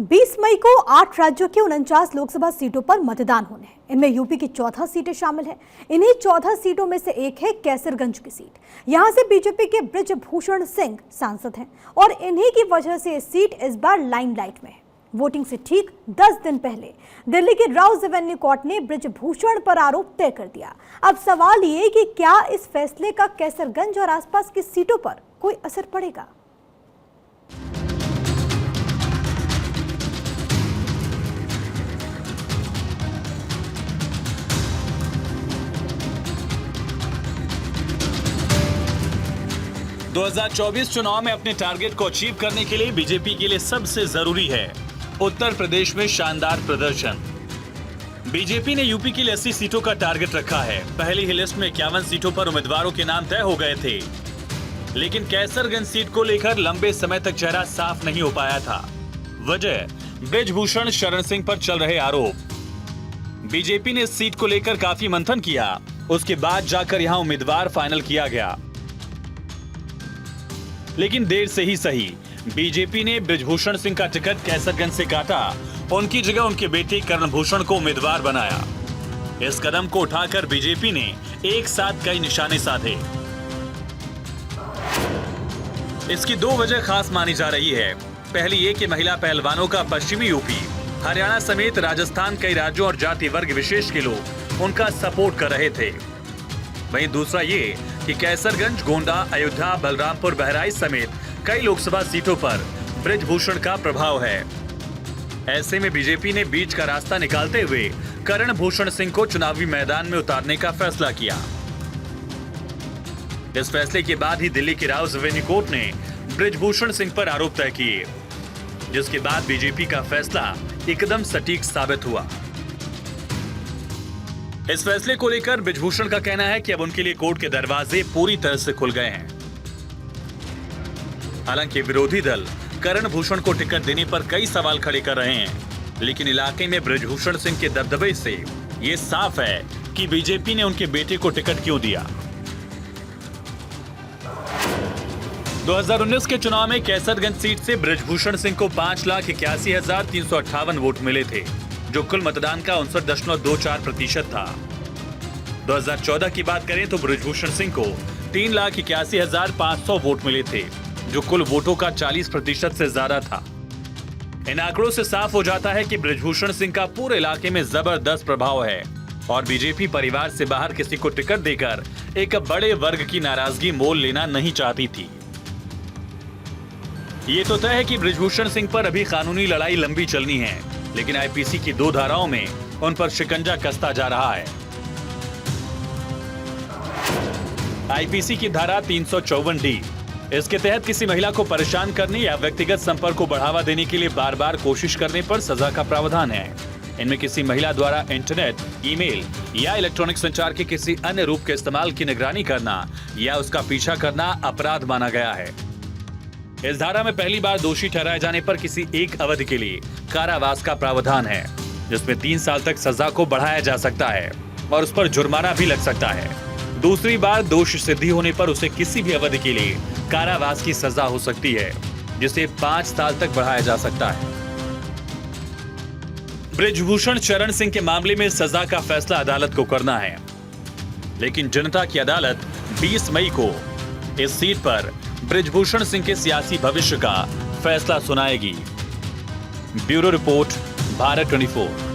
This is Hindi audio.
20 मई को 8 राज्यों की 49 लोकसभा सीटों पर मतदान होने हैं। इनमें यूपी की 14 सीटें शामिल हैं। इन्हीं 14 सीटों में से एक है कैसरगंज की सीट। यहां से बीजेपी के बृजभूषण सिंह सांसद हैं और इन्हीं की वजह से ये सीट इस बार लाइमलाइट में है। वोटिंग से ठीक 10 दिन पहले दिल्ली की राउज एवेन्यू कोर्ट ने बृजभूषण पर आरोप तय कर दिया। अब सवाल ये कि क्या इस फैसले का कैसरगंज और आसपास की सीटों पर कोई असर पड़ेगा? – 2024 चुनाव में अपने टारगेट को अचीव करने के लिए बीजेपी के लिए सबसे जरूरी है उत्तर प्रदेश में शानदार प्रदर्शन। बीजेपी ने यूपी के लिए 80 सीटों का टारगेट रखा है। पहली ही लिस्ट में 51 सीटों पर उम्मीदवारों के नाम तय हो गए थे, लेकिन कैसरगंज सीट को लेकर लंबे समय तक चेहरा साफ नहीं हो पाया था। वजह बृजभूषण शरण सिंह पर चल रहे आरोप। बीजेपी ने इस सीट को लेकर काफी मंथन किया, उसके बाद जाकर यहां उम्मीदवार फाइनल किया गया। लेकिन देर से ही सही, बीजेपी ने बृजभूषण सिंह का टिकट कैसरगंज से काटा। उनकी जगह उनके बेटे कर्णभूषण को उम्मीदवार बनाया। इस कदम को उठाकर बीजेपी ने एक साथ कई निशाने साधे। इसकी दो वजह खास मानी जा रही है। पहली ये कि महिला पहलवानों का पश्चिमी यूपी, हरियाणा समेत राजस्थान कई राज्यों और जाति वर्ग विशेष के लोग उनका सपोर्ट कर रहे थे। वहीं दूसरा ये कि कैसरगंज, गोंडा, अयोध्या, बलरामपुर, बहराइच समेत कई लोकसभा सीटों पर बृजभूषण का प्रभाव है। ऐसे में बीजेपी ने बीच का रास्ता निकालते हुए कर्णभूषण सिंह को चुनावी मैदान में उतारने का फैसला किया। इस फैसले के बाद ही दिल्ली की राउज एवेन्यू कोर्ट ने बृजभूषण सिंह पर आरोप तय किए, जिसके बाद बीजेपी का फैसला एकदम सटीक साबित हुआ। इस फैसले को लेकर बृजभूषण का कहना है कि अब उनके लिए कोर्ट के दरवाजे पूरी तरह से खुल गए हैं। हालांकि विरोधी दल कर्णभूषण को टिकट देने पर कई सवाल खड़े कर रहे हैं, लेकिन इलाके में बृजभूषण सिंह के दबदबे से यह साफ है कि बीजेपी ने उनके बेटे को टिकट क्यों दिया। 2019 के चुनाव में कैसरगंज सीट से बृजभूषण सिंह को 5,81,358 वोट मिले थे, जो कुल मतदान का 59.24% था। 2014 की बात करें तो बृजभूषण सिंह को 3,81,500 वोट मिले थे, जो कुल वोटों का 40% से ज्यादा था। इन आंकड़ों से साफ हो जाता है कि बृजभूषण सिंह का पूरे इलाके में जबरदस्त प्रभाव है और बीजेपी परिवार से बाहर किसी को टिकट देकर एक बड़े वर्ग की नाराजगी मोल लेना नहीं चाहती थी। ये तो तय है कि बृजभूषण सिंह पर अभी कानूनी लड़ाई लंबी चलनी है, लेकिन आईपीसी की 2 धाराओं में उन पर शिकंजा कसता जा रहा है। आईपीसी की धारा 354D, इसके तहत किसी महिला को परेशान करने या व्यक्तिगत संपर्क को बढ़ावा देने के लिए बार बार कोशिश करने पर सजा का प्रावधान है। इनमें किसी महिला द्वारा इंटरनेट, ईमेल या इलेक्ट्रॉनिक संचार के किसी अन्य रूप के इस्तेमाल की निगरानी करना या उसका पीछा करना अपराध माना गया है। इस धारा में पहली बार दोषी ठहराए जाने पर किसी एक अवधि के लिए कारावास का प्रावधान है, जिसमें 3 साल तक सजा को बढ़ाया जा सकता है और उस पर जुर्माना भी लग सकता है। दूसरी बार दोष सिद्धि होने पर उसे किसी भी अवधि के लिए कारावास की सजा हो सकती है, जिसे 5 साल तक बढ़ाया जा सकता है। बृजभूषण शरण सिंह के मामले में सजा का फैसला अदालत को करना है, लेकिन जनता की अदालत 20 मई को इस सीट पर बृजभूषण सिंह के सियासी भविष्य का फैसला सुनाएगी। Bureau report, Bharat 24।